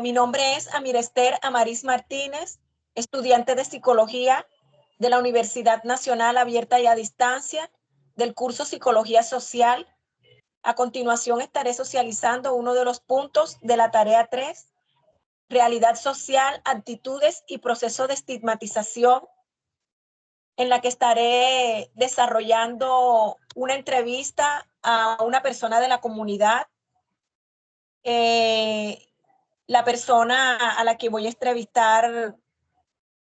Mi nombre es Amirester Amaris Martínez, estudiante de Psicología de la Universidad Nacional Abierta y a Distancia del curso Psicología Social. A continuación estaré socializando uno de los puntos de la tarea 3, Realidad Social, Actitudes y Proceso de Estigmatización, en la que estaré desarrollando una entrevista a una persona de la comunidad. La persona a la que voy a entrevistar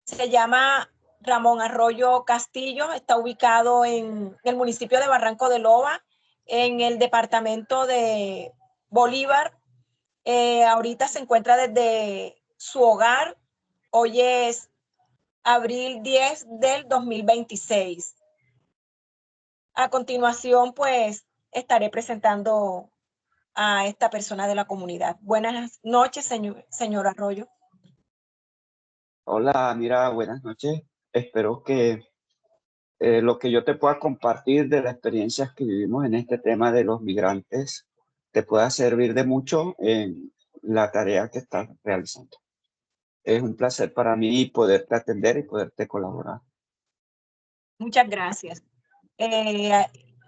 se llama Ramón Arroyo Castillo, está ubicado en el municipio de Barranco de Loba, en el departamento de Bolívar. Ahorita se encuentra desde su hogar. Hoy es abril 10 del 2026. A continuación, pues, estaré presentando a esta persona de la comunidad. Buenas noches, señor Arroyo. Hola, mira, buenas noches. Espero que lo que yo te pueda compartir de las experiencias que vivimos en este tema de los migrantes te pueda servir de mucho en la tarea que estás realizando. Es un placer para mí poderte atender y poderte colaborar. Muchas gracias.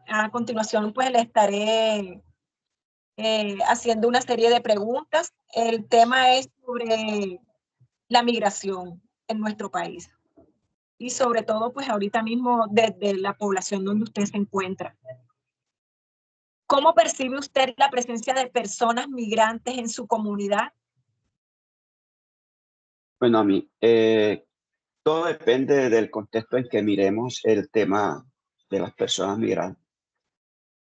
A continuación, pues le estaré haciendo una serie de preguntas. El tema es sobre la migración en nuestro país y sobre todo, pues ahorita mismo desde la población donde usted se encuentra. ¿Cómo percibe usted la presencia de personas migrantes en su comunidad? Bueno, a mí, todo depende del contexto en que miremos el tema de las personas migrantes.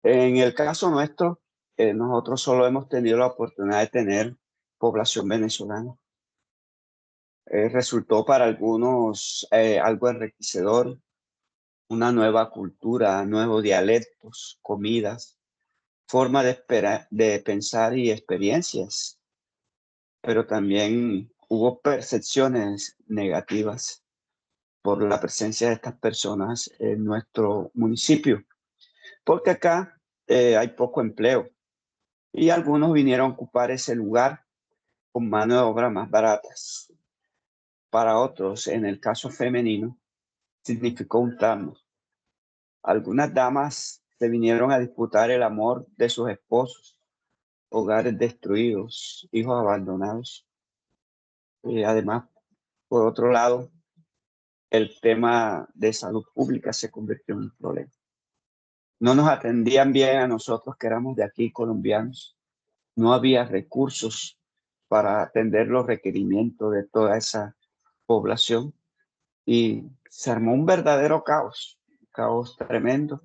En el caso nuestro, nosotros solo hemos tenido la oportunidad de tener población venezolana. Resultó para algunos algo enriquecedor, una nueva cultura, nuevos dialectos, comidas, forma de pensar y experiencias, pero también hubo percepciones negativas por la presencia de estas personas en nuestro municipio, porque acá hay poco empleo y algunos vinieron a ocupar ese lugar con mano de obra más baratas. Para otros, en el caso femenino, significó un tramo. Algunas damas se vinieron a disputar el amor de sus esposos, hogares destruidos, hijos abandonados. Además, por otro lado, el tema de salud pública se convirtió en un problema. No nos atendían bien a nosotros que éramos de aquí, colombianos. No había recursos para atender los requerimientos de toda esa población y se armó un verdadero caos, un caos tremendo,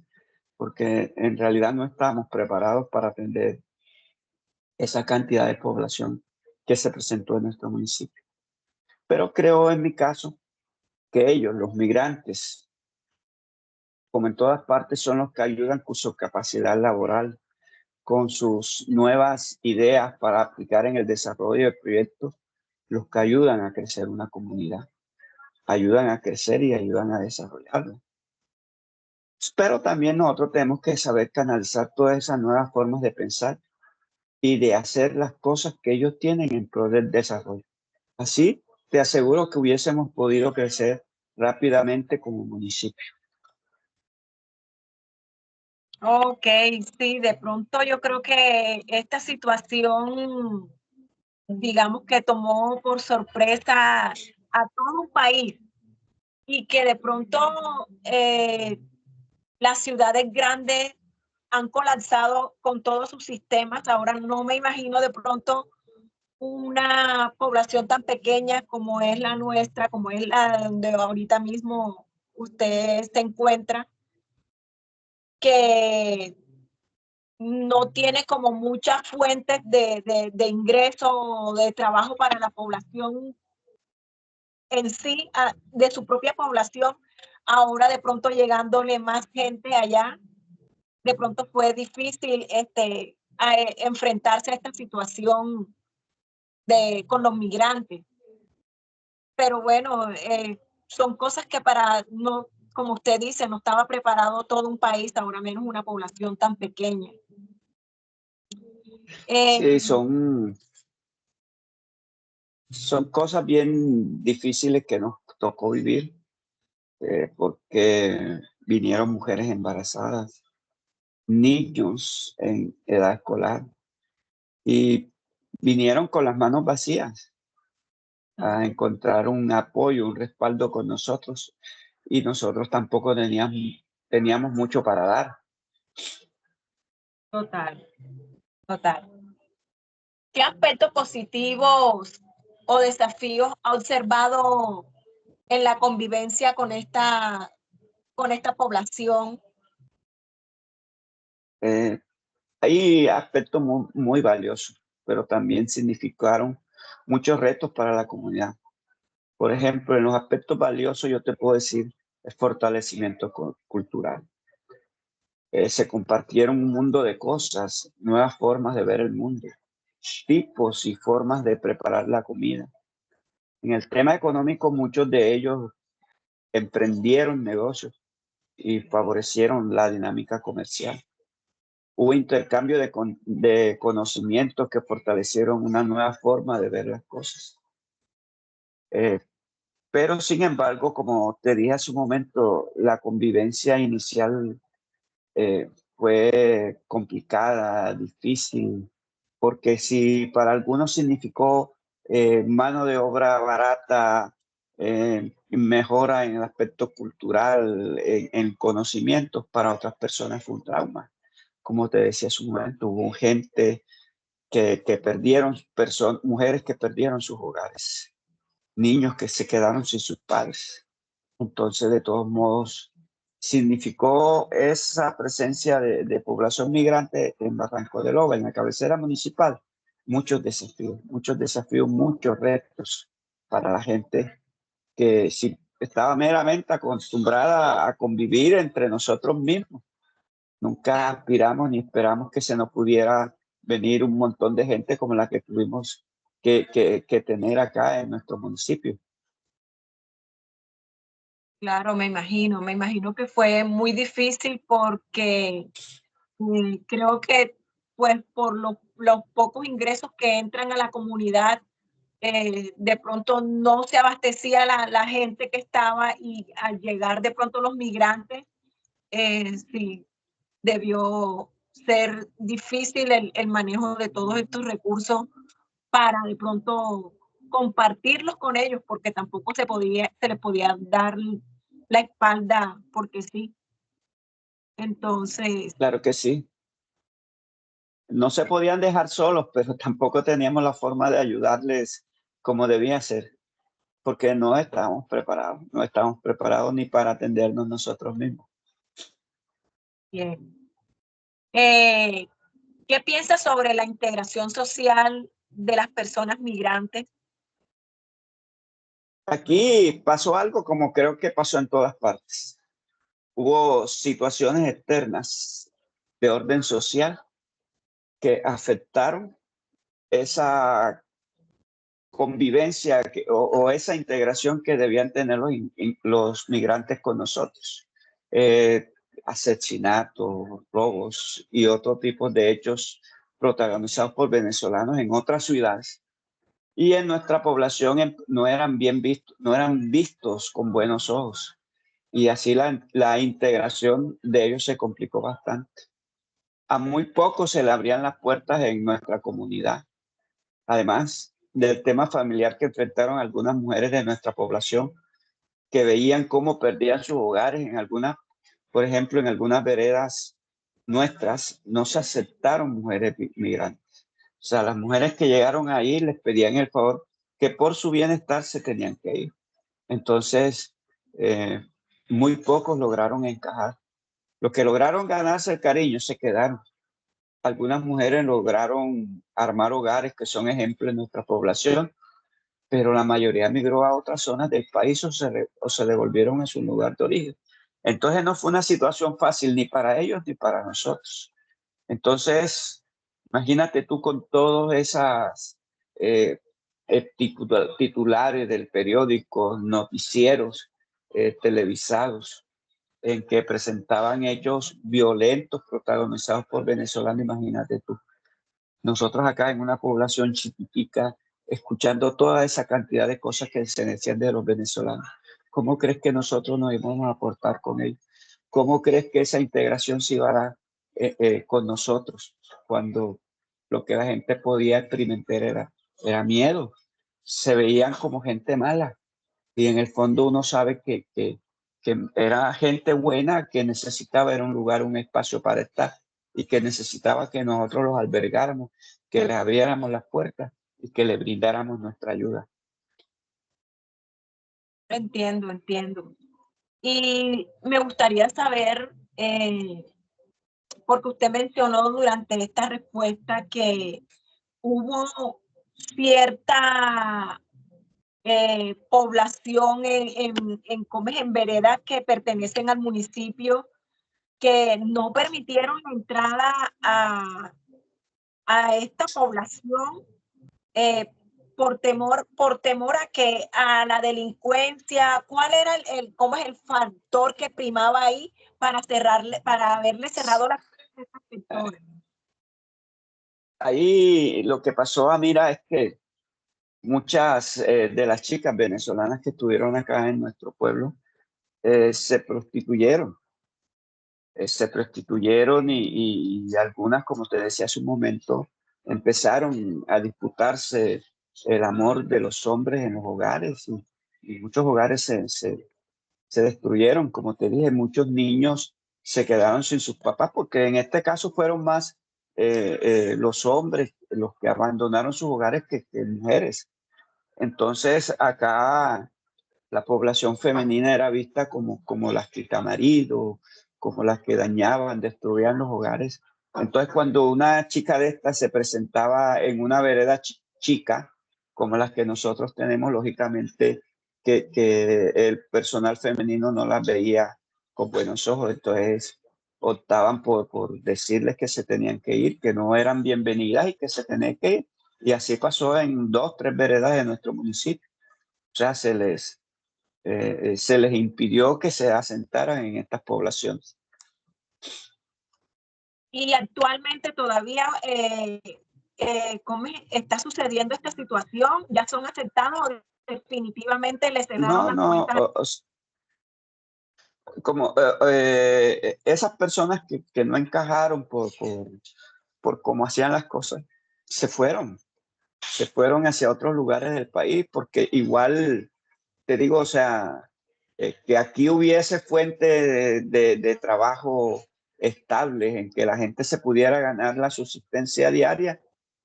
porque en realidad no estábamos preparados para atender esa cantidad de población que se presentó en nuestro municipio. Pero creo en mi caso que ellos, los migrantes, como en todas partes, son los que ayudan con su capacidad laboral, con sus nuevas ideas para aplicar en el desarrollo de proyectos, los que ayudan a crecer una comunidad, ayudan a crecer y ayudan a desarrollarla. Pero también nosotros tenemos que saber canalizar todas esas nuevas formas de pensar y de hacer las cosas que ellos tienen en pro del desarrollo. Así, te aseguro que hubiésemos podido crecer rápidamente como municipio. Ok, sí, de pronto yo creo que esta situación, digamos que tomó por sorpresa a todo un país y que de pronto las ciudades grandes han colapsado con todos sus sistemas. Ahora no me imagino de pronto una población tan pequeña como es la nuestra, como es la donde ahorita mismo usted se encuentra, que no tiene como muchas fuentes de ingreso o de trabajo para la población en sí, de su propia población. Ahora de pronto llegándole más gente allá, de pronto fue difícil enfrentarse a esta situación con los migrantes. Pero bueno, son cosas que para no, como usted dice, no estaba preparado todo un país, ahora menos una población tan pequeña. Sí, son Son cosas bien difíciles que nos tocó vivir, porque vinieron mujeres embarazadas, niños en edad escolar, y vinieron con las manos vacías a encontrar un apoyo, un respaldo con nosotros, y nosotros tampoco teníamos mucho para dar. Total, total. ¿Qué aspectos positivos o desafíos ha observado en la convivencia con esta población? Eh, Hay aspectos muy valiosos, pero también significaron muchos retos para la comunidad. Por ejemplo, en los aspectos valiosos yo te puedo decir el fortalecimiento cultural. Se compartieron un mundo de cosas, nuevas formas de ver el mundo, tipos y formas de preparar la comida. En el tema económico, muchos de ellos emprendieron negocios y favorecieron la dinámica comercial. Hubo intercambio de conocimientos que fortalecieron una nueva forma de ver las cosas. Eh, pero, sin embargo, como te dije hace un momento, la convivencia inicial fue complicada, difícil, porque si para algunos significó mano de obra barata, mejora en el aspecto cultural, en conocimientos, para otras personas fue un trauma. Como te decía hace un momento, hubo gente que perdieron, mujeres que perdieron sus hogares, niños que se quedaron sin sus padres. Entonces, de todos modos, significó esa presencia de población migrante en Barranco de Loba, en la cabecera municipal, muchos desafíos, muchos retos para la gente que si estaba meramente acostumbrada a convivir entre nosotros mismos. Nunca aspiramos ni esperamos que se nos pudiera venir un montón de gente como la que tuvimos que tener acá en nuestro municipio. Claro, me imagino que fue muy difícil porque creo que pues por los pocos ingresos que entran a la comunidad, de pronto no se abastecía la gente que estaba y al llegar de pronto los migrantes, sí, debió ser difícil el manejo de todos estos recursos para de pronto compartirlos con ellos, porque tampoco se les podía dar la espalda porque sí. Entonces, Claro que sí. No se podían dejar solos, pero tampoco teníamos la forma de ayudarles como debía ser, porque no estábamos preparados ni para atendernos nosotros mismos. bien. Eh, ¿Qué piensas sobre la integración social de las personas migrantes? Aquí pasó algo como creo que pasó en todas partes. Hubo situaciones externas de orden social que afectaron esa convivencia o esa integración que debían tener los migrantes con nosotros. Asesinatos, robos y otro tipo de hechos protagonizados por venezolanos en otras ciudades. Y en nuestra población no eran bien vistos, no eran vistos con buenos ojos. Y así la integración de ellos se complicó bastante. A muy pocos se le abrían las puertas en nuestra comunidad. Además del tema familiar que enfrentaron algunas mujeres de nuestra población, que veían cómo perdían sus hogares en algunas, por ejemplo, en algunas veredas nuestras, no se aceptaron mujeres migrantes. O sea, las mujeres que llegaron ahí les pedían el favor que por su bienestar se tenían que ir. Entonces, eh, muy pocos lograron encajar. Los que lograron ganarse el cariño se quedaron. Algunas mujeres lograron armar hogares que son ejemplos en nuestra población, pero la mayoría migró a otras zonas del país o se devolvieron a su lugar de origen. Entonces no fue una situación fácil ni para ellos ni para nosotros. Entonces, imagínate tú con todas esas eh, titulares del periódico, noticieros televisados, en que presentaban hechos violentos protagonizados por venezolanos, imagínate tú. Nosotros acá en una población chiquitica, escuchando toda esa cantidad de cosas que se decían de los venezolanos. ¿Cómo crees que nosotros nos íbamos a aportar con ellos? ¿Cómo crees que esa integración se iba a dar con nosotros cuando lo que la gente podía experimentar era miedo? Se veían como gente mala y en el fondo uno sabe que era gente buena que necesitaba, era un lugar, un espacio para estar y que necesitaba que nosotros los albergáramos, que les abriéramos las puertas y que le brindáramos nuestra ayuda. Entiendo, entiendo. Y me gustaría saber, porque usted mencionó durante esta respuesta que hubo cierta población ¿cómo es? En veredas que pertenecen al municipio que no permitieron la entrada a esta población eh, por temor a que a la delincuencia. ¿Cuál era cómo es el factor que primaba ahí para cerrarle, para haberle cerrado las sectores? Ahí lo que pasó, Amira, es que muchas de las chicas venezolanas que estuvieron acá en nuestro pueblo se prostituyeron. Se prostituyeron y algunas, como te decía hace un momento, empezaron a disputarse el amor de los hombres en los hogares y muchos hogares se destruyeron. Como te dije, muchos niños se quedaron sin sus papás porque en este caso fueron más los hombres los que abandonaron sus hogares que mujeres. Entonces acá la población femenina era vista como las quitamaridos, como las que dañaban, destruían los hogares. Entonces, cuando una chica de estas se presentaba en una vereda chica, como las que nosotros tenemos, lógicamente que el personal femenino no las veía con buenos ojos. Entonces, optaban por decirles que se tenían que ir, que no eran bienvenidas y que se tenían que ir. Y así pasó en 2, 3 veredas de nuestro municipio. O sea, se les impidió que se asentaran en estas poblaciones. Y actualmente todavía ¿cómo está sucediendo esta situación? ¿Ya son aceptados o definitivamente les cerraron No, las no, puertas? como esas personas que no encajaron por cómo hacían las cosas, se fueron hacia otros lugares del país, porque igual, te digo, o sea, que aquí hubiese fuente de trabajo estables, en que la gente se pudiera ganar la subsistencia diaria,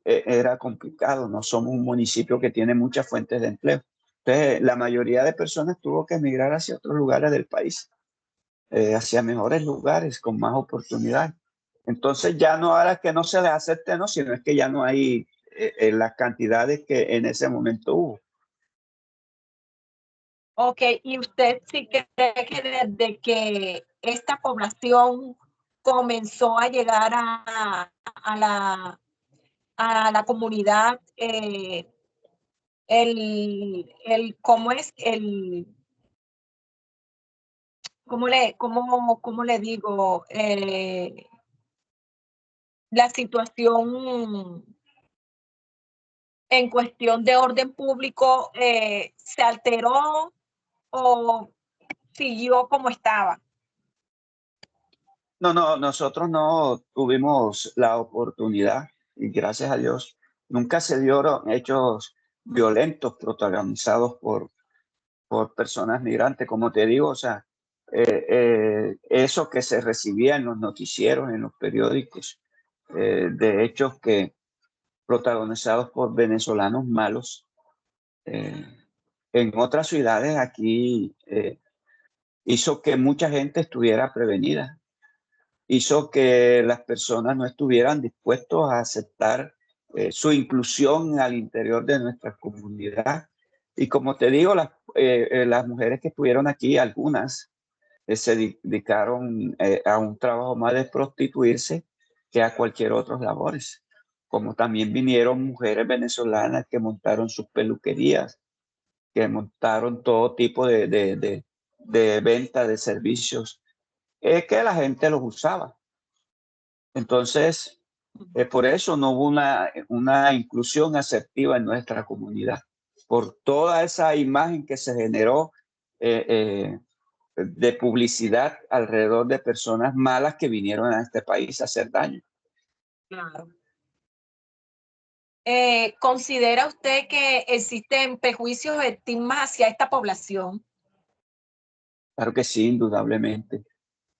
era complicado. No somos un municipio que tiene muchas fuentes de empleo. Entonces, la mayoría de personas tuvo que emigrar hacia otros lugares del país, hacia mejores lugares, con más oportunidades. Entonces, ya no ahora que no se les acepte, no, sino es que ya no hay las cantidades que en ese momento hubo. Ok, ¿y usted sí cree que desde que esta población comenzó a llegar a la comunidad, cómo es cómo le digo, la situación en cuestión de orden público se alteró o siguió como estaba? No, no, nosotros no tuvimos la oportunidad y gracias a Dios nunca se dieron hechos violentos protagonizados por personas migrantes, como te digo, o sea, eso que se recibía en los noticieros, en los periódicos, de hechos que protagonizados por venezolanos malos, eh, en otras ciudades aquí hizo que mucha gente estuviera prevenida, hizo que las personas no estuvieran dispuestos a aceptar su inclusión al interior de nuestra comunidad. Y como te digo, las mujeres que estuvieron aquí, algunas se dedicaron a un trabajo más de prostituirse que a cualquier otras labores. Como también vinieron mujeres venezolanas que montaron sus peluquerías, que montaron todo tipo de venta de servicios, que la gente los usaba. Entonces, Por eso no hubo una inclusión asertiva en nuestra comunidad, por toda esa imagen que se generó de publicidad alrededor de personas malas que vinieron a este país a hacer daño. Claro. ¿Considera usted que existen prejuicios o estigmas hacia esta población? Claro que sí, indudablemente.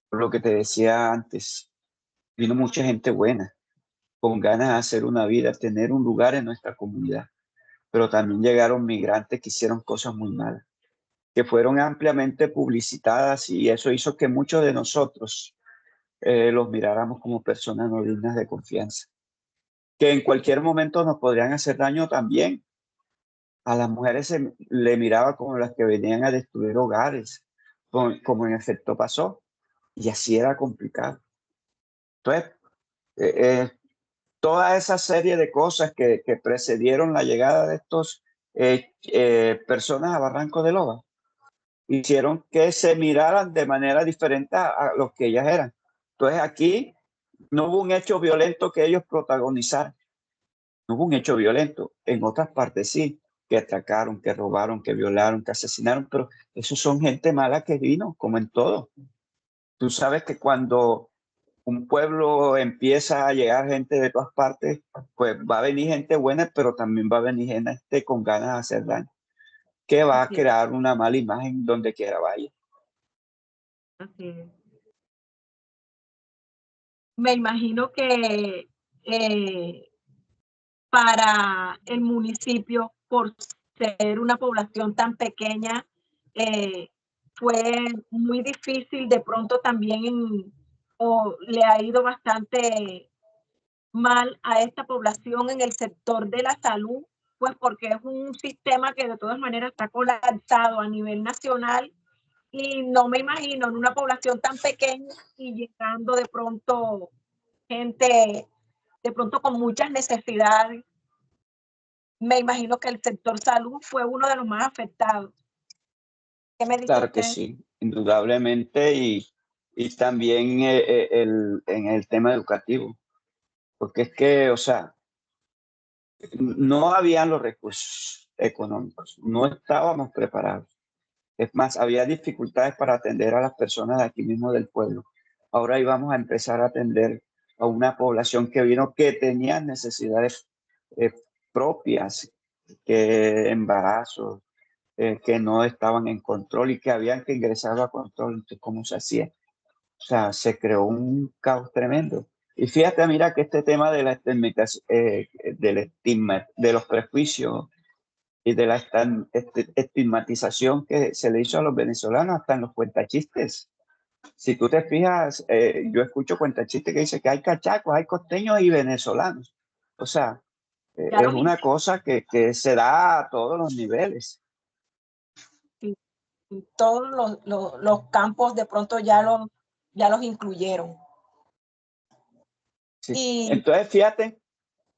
Por lo que te decía antes, vino mucha gente buena, con ganas de hacer una vida, tener un lugar en nuestra comunidad. Pero también llegaron migrantes que hicieron cosas muy malas, que fueron ampliamente publicitadas, y eso hizo que muchos de nosotros los miráramos como personas no dignas de confianza, que en cualquier momento nos podrían hacer daño también. A las mujeres se le miraba como las que venían a destruir hogares, como en efecto pasó, y así era complicado. Entonces, eh, eh, toda esa serie de cosas que precedieron la llegada de estos personas a Barranco de Loba hicieron que se miraran de manera diferente a los que ellas eran. Entonces aquí no hubo un hecho violento que ellos protagonizaran, no hubo un hecho violento. En otras partes sí, que atacaron, que robaron, que violaron, que asesinaron, pero esos son gente mala que vino, como en todo. Tú sabes que cuando un pueblo empieza a llegar gente de todas partes, pues va a venir gente buena, pero también va a venir gente con ganas de hacer daño, que va a Así es, crear una mala imagen donde quiera vaya. así es. Me imagino que eh, para el municipio, por ser una población tan pequeña, eh, fue muy difícil de pronto también, o le ha ido bastante mal a esta población en el sector de la salud, pues porque es un sistema que de todas maneras está colapsado a nivel nacional y no me imagino en una población tan pequeña y llegando de pronto gente de pronto con muchas necesidades. Me imagino que el sector salud fue uno de los más afectados. ¿Qué me dice Claro que usted? sí, indudablemente, y también en el tema educativo, porque es que, o sea, no habían los recursos económicos, no estábamos preparados. Es más, había dificultades para atender a las personas de aquí mismo del pueblo. Ahora íbamos a empezar a atender a una población que vino que tenía necesidades eh, propias, que embarazos, que no estaban en control y que habían que ingresar a control. Entonces, ¿cómo se hacía? O sea, se creó un caos tremendo. Y fíjate, mira que este tema de la del estigma, de los prejuicios y de la estigmatización que se le hizo a los venezolanos, hasta en los cuentachistes. Si tú te fijas, yo escucho cuentachistes que dicen que hay cachacos, hay costeños y venezolanos. O sea, Ya es los una cosa que se da a todos los niveles. incluí, todos los campos de pronto ya los incluyeron. Sí. Y Entonces, fíjate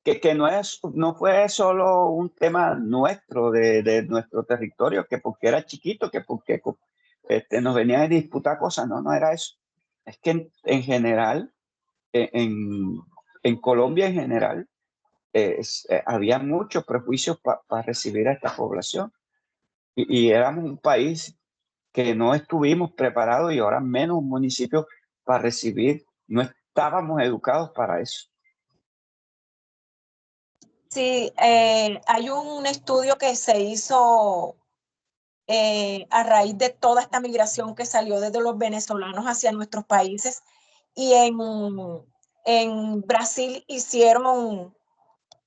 que no fue solo un tema nuestro, de nuestro territorio, que porque era chiquito, que porque nos venían a disputar cosas. No, no era eso. Es que en general, en, en Colombia en general, había muchos prejuicios para recibir a esta población. Y éramos un país que no estuvimos preparados, y ahora menos un municipio para recibir. No estábamos educados para eso. sí, hay un estudio que se hizo a raíz de toda esta migración que salió desde los venezolanos hacia nuestros países y en Brasil hicieron,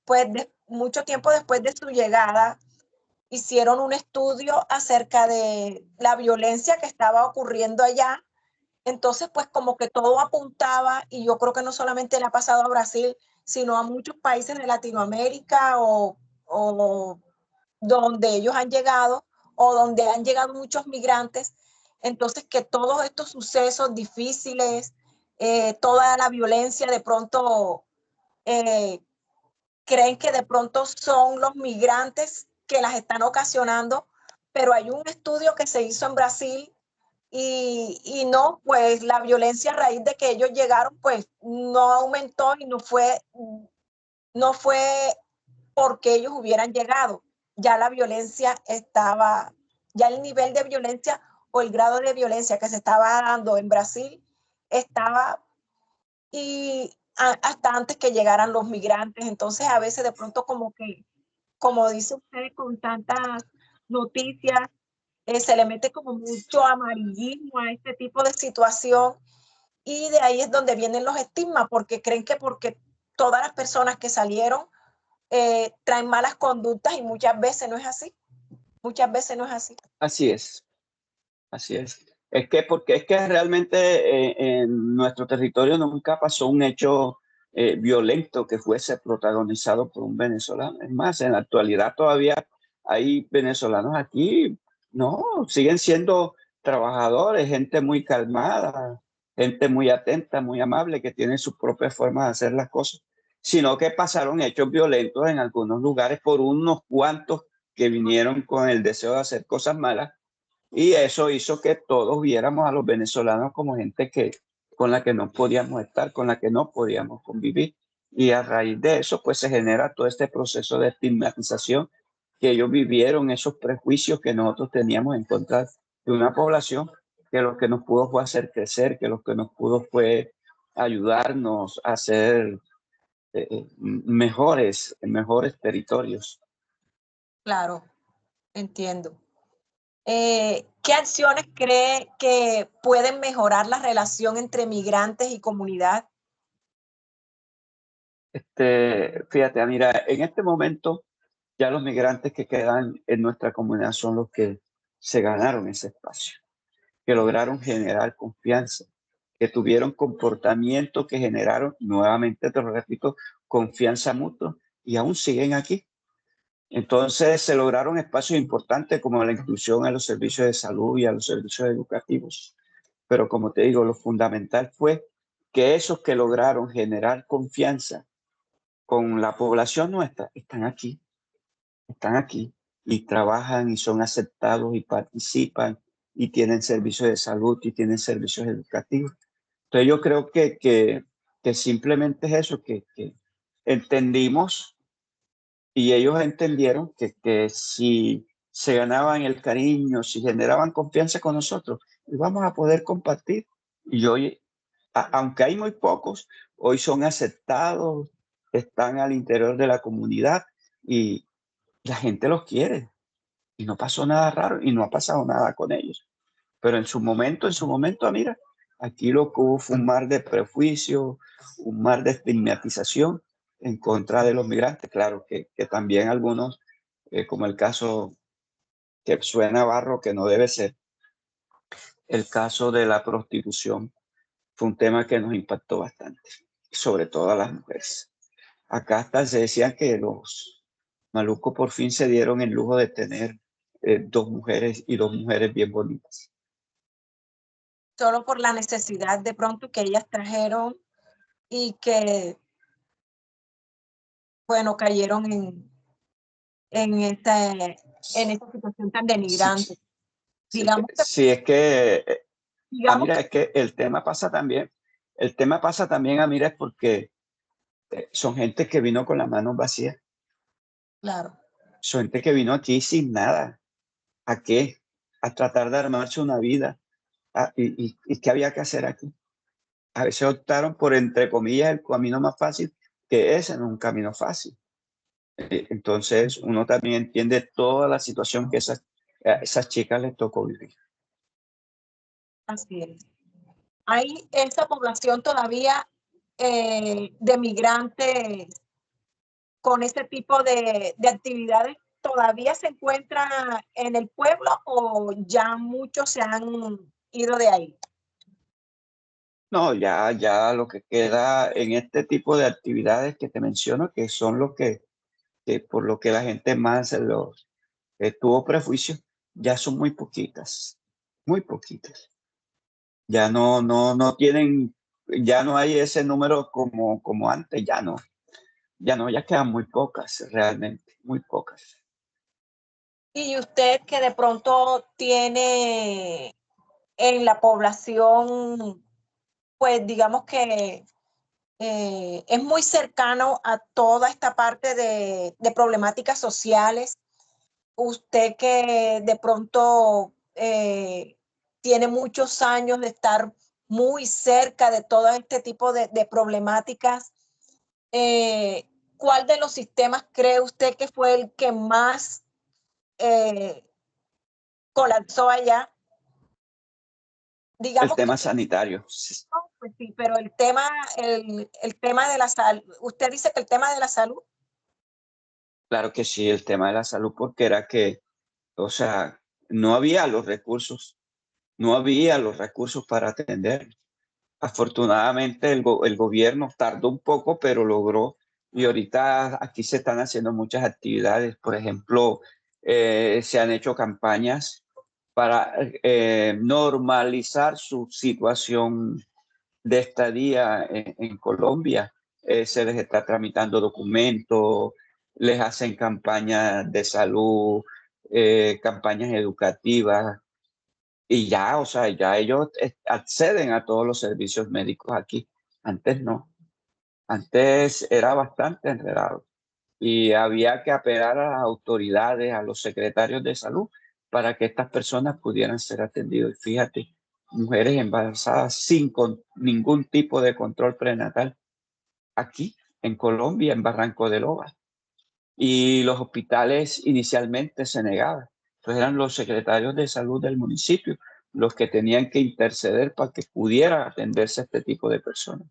pues mucho tiempo después de su llegada, hicieron un estudio acerca de la violencia que estaba ocurriendo allá. Entonces, pues como que todo apuntaba, y yo creo que no solamente le ha pasado a Brasil, sino a muchos países de Latinoamérica o donde ellos han llegado o donde han llegado muchos migrantes. Entonces, que todos estos sucesos difíciles, toda la violencia, de pronto eh, creen que de pronto son los migrantes que las están ocasionando, pero hay un estudio que se hizo en Brasil y no, pues la violencia a raíz de que ellos llegaron, pues no aumentó y no fue porque ellos hubieran llegado. Ya la violencia estaba, ya el nivel de violencia o el grado de violencia que se estaba dando en Brasil estaba y hasta antes que llegaran los migrantes. Entonces a veces de pronto como que, como dice usted, con tantas noticias, se le mete como mucho amarillismo a este tipo de situación y de ahí es donde vienen los estigmas, porque creen que porque todas las personas que salieron traen malas conductas y muchas veces no es así. Muchas veces no es así. Así es, así es. Es que porque es que realmente en nuestro territorio nunca pasó un hecho violento que fuese protagonizado por un venezolano. Es más, en la actualidad todavía hay venezolanos aquí, no, siguen siendo trabajadores, gente muy calmada, gente muy atenta, muy amable, que tiene su propia forma de hacer las cosas, sino que pasaron hechos violentos en algunos lugares por unos cuantos que vinieron con el deseo de hacer cosas malas y eso hizo que todos viéramos a los venezolanos como gente con la que no podíamos estar, con la que no podíamos convivir. Y a raíz de eso, pues se genera todo este proceso de estigmatización que ellos vivieron, esos prejuicios que nosotros teníamos en contra de una población que lo que nos pudo fue hacer crecer, que lo que nos pudo fue ayudarnos a ser mejores territorios. Claro, entiendo. ¿Qué acciones cree que pueden mejorar la relación entre migrantes y comunidad? Fíjate, mira, en este momento ya los migrantes que quedan en nuestra comunidad son los que se ganaron ese espacio, que lograron generar confianza, que tuvieron comportamientos que generaron, nuevamente te lo repito, confianza mutua y aún siguen aquí. Entonces se lograron espacios importantes como la inclusión a los servicios de salud y a los servicios educativos. Pero como te digo, lo fundamental fue que esos que lograron generar confianza con la población nuestra están aquí y trabajan y son aceptados y participan y tienen servicios de salud y tienen servicios educativos. Entonces yo creo que simplemente es eso, que entendimos y ellos entendieron que si se ganaban el cariño, si generaban confianza con nosotros, íbamos a poder compartir. Y hoy, aunque hay muy pocos, hoy son aceptados, están al interior de la comunidad y la gente los quiere. Y no pasó nada raro y no ha pasado nada con ellos. Pero en su momento, mira, aquí lo que hubo fue un mar de prejuicio, un mar de estigmatización en contra de los migrantes. Claro que también algunos, como el caso que suena barro, que no debe ser, el caso de la prostitución, fue un tema que nos impactó bastante, sobre todo a las mujeres. Acá hasta se decía que los malucos por fin se dieron el lujo de tener dos mujeres y dos mujeres bien bonitas. Solo por la necesidad de pronto que ellas trajeron y que, bueno, cayeron en esta situación tan Sí, denigrante. sí, Digamos que, sí, es que, digamos mira, que, es que el tema pasa también, mira, es porque son gente que vino con las manos vacías, claro, son gente que vino aquí sin nada. ¿A qué? A tratar de armarse una vida. ¿Y qué había que hacer aquí? A veces optaron por, entre comillas, el camino más fácil, que ese no es un camino fácil. Entonces, uno también entiende toda la situación que esas chicas les tocó vivir. así es. Hay esa población todavía de migrantes con ese tipo de actividades, ¿todavía se encuentra en el pueblo o ya muchos se han ido de ahí? No, ya lo que queda en este tipo de actividades que te menciono, que son los que por lo que la gente más los tuvo prejuicio, ya son muy poquitas, muy poquitas. Ya no tienen, ya no hay ese número como antes, ya no, ya quedan muy pocas realmente, muy pocas. Y usted que de pronto tiene en la población, pues digamos que es muy cercano a toda esta parte de problemáticas sociales. Usted que de pronto tiene muchos años de estar muy cerca de todo este tipo de problemáticas, ¿cuál de los sistemas cree usted que fue el que más eh, colapsó allá? El Digamos que tema sanitario. no, pues sí, pero el tema de la salud, usted dice que el tema de la salud. Claro que sí, el tema de la salud, porque era que, o sea, no había los recursos, no había los recursos para atender. Afortunadamente el gobierno tardó un poco, pero logró. Y ahorita aquí se están haciendo muchas actividades. Por ejemplo, se han hecho campañas para normalizar su situación de estadía en Colombia. Se les está tramitando documentos, les hacen campañas de salud, campañas educativas y ya, o sea, ya ellos acceden a todos los servicios médicos aquí. Antes no, antes era bastante enredado y había que apelar a las autoridades, a los secretarios de salud, para que estas personas pudieran ser atendidas. Y fíjate, mujeres embarazadas sin ningún tipo de control prenatal aquí en Colombia, en Barranco de Loba. Y los hospitales inicialmente se negaban. Entonces eran los secretarios de salud del municipio los que tenían que interceder para que pudiera atenderse a este tipo de personas.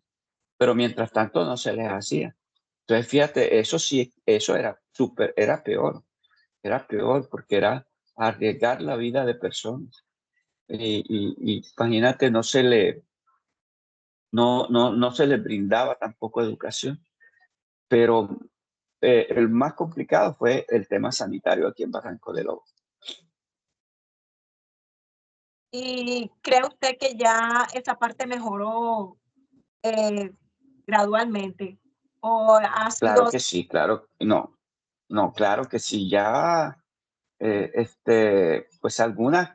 Pero mientras tanto no se les hacía. Entonces, fíjate, eso sí, eso era súper, era peor porque era arriesgar la vida de personas. Y imagínate, no se le brindaba tampoco educación, pero el más complicado fue el tema sanitario aquí en Barranco de Lobo. ¿Y cree usted que ya esa parte mejoró eh, gradualmente? ¿O ha Claro sido que sí, claro, no, claro que sí, ya, pues algunas,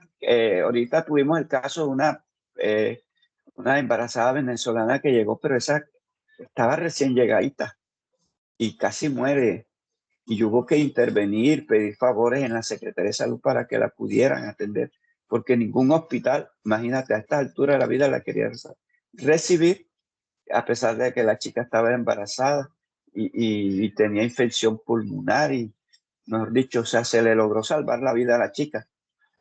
ahorita tuvimos el caso de una embarazada venezolana que llegó, pero esa estaba recién llegadita y casi muere. Y hubo que intervenir, pedir favores en la Secretaría de Salud para que la pudieran atender, porque ningún hospital, imagínate, a esta altura de la vida la quería recibir, a pesar de que la chica estaba embarazada y tenía infección pulmonar y, mejor dicho, o sea, se le logró salvar la vida a la chica.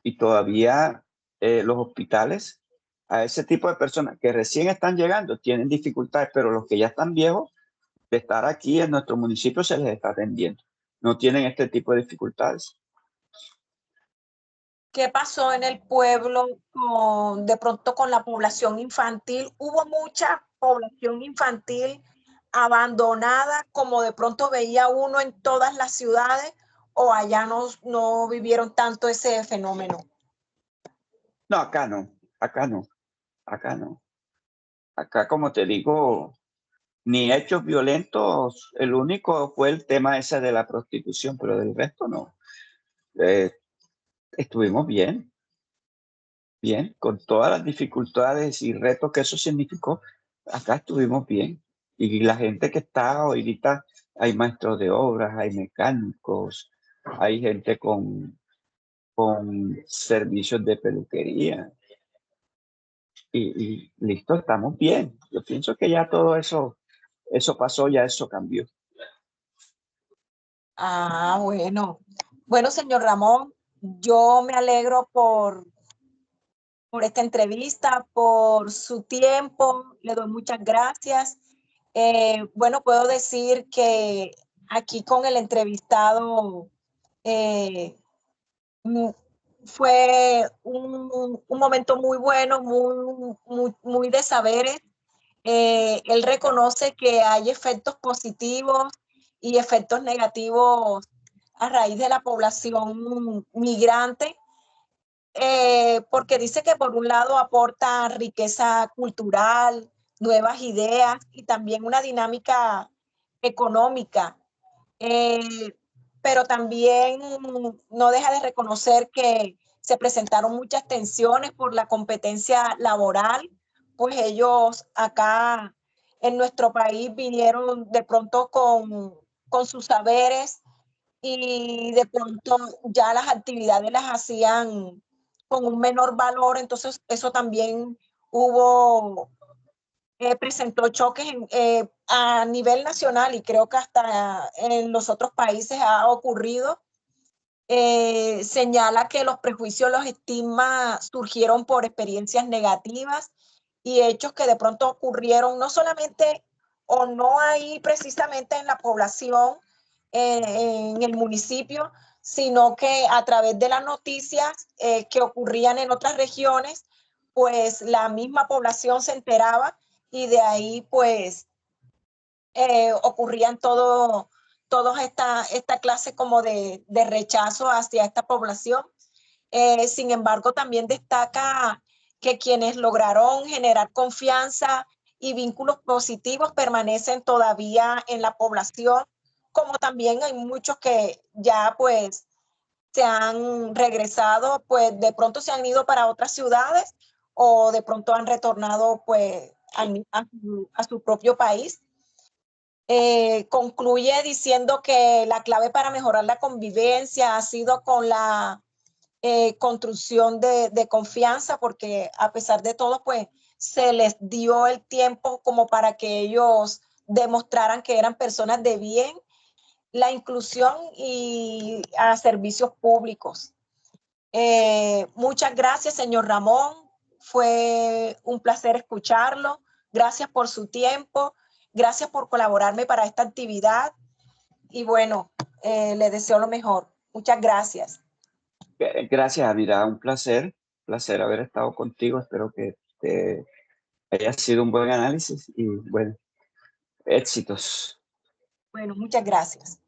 Y todavía los hospitales a ese tipo de personas que recién están llegando tienen dificultades, pero los que ya están viejos de estar aquí en nuestro municipio se les está atendiendo. No tienen este tipo de dificultades. qué pasó en el pueblo de pronto con la población infantil? ¿Hubo mucha población infantil abandonada como de pronto veía uno en todas las ciudades o allá no vivieron tanto ese fenómeno? No, acá no, acá no, acá no. Acá, como te digo, ni hechos violentos, el único fue el tema ese de la prostitución, pero del resto no. Eh, estuvimos bien, bien, con todas las dificultades y retos que eso significó, acá estuvimos bien. Y la gente que está ahorita, hay maestros de obras, hay mecánicos, hay gente con servicios de peluquería y listo, estamos bien. Yo pienso que ya todo eso pasó, ya eso cambió. Ah, bueno. Bueno, señor Ramón, yo me alegro por esta entrevista, por su tiempo, le doy muchas gracias. Bueno, puedo decir que aquí con el entrevistado eh, mm, fue un momento muy bueno, muy de saberes. Él reconoce que hay efectos positivos y efectos negativos a raíz de la población migrante, porque dice que por un lado aporta riqueza cultural, nuevas ideas y también una dinámica económica, pero también no deja de reconocer que se presentaron muchas tensiones por la competencia laboral, pues ellos acá en nuestro país vinieron de pronto con sus saberes y de pronto ya las actividades las hacían con un menor valor, entonces eso también hubo, presentó choques a nivel nacional y creo que hasta en los otros países ha ocurrido. Señala que los prejuicios, los estigmas surgieron por experiencias negativas y hechos que de pronto ocurrieron no solamente o no ahí precisamente en la población, en el municipio, sino que a través de las noticias que ocurrían en otras regiones, pues la misma población se enteraba y de ahí pues ocurrían toda esta clase como de rechazo hacia esta población. Sin embargo, también destaca que quienes lograron generar confianza y vínculos positivos permanecen todavía en la población, como también hay muchos que ya pues se han regresado, pues de pronto se han ido para otras ciudades o de pronto han retornado pues a su propio país. Concluye diciendo que la clave para mejorar la convivencia ha sido con la construcción de confianza, porque a pesar de todo, pues se les dio el tiempo como para que ellos demostraran que eran personas de bien, la inclusión y a servicios públicos. Muchas gracias, señor Ramón. Fue un placer escucharlo. Gracias por su tiempo. Gracias por colaborarme para esta actividad. Y bueno, le deseo lo mejor. Muchas gracias. Gracias, Amira, un placer haber estado contigo. Espero que haya sido un buen análisis y bueno, éxitos. Bueno, muchas gracias.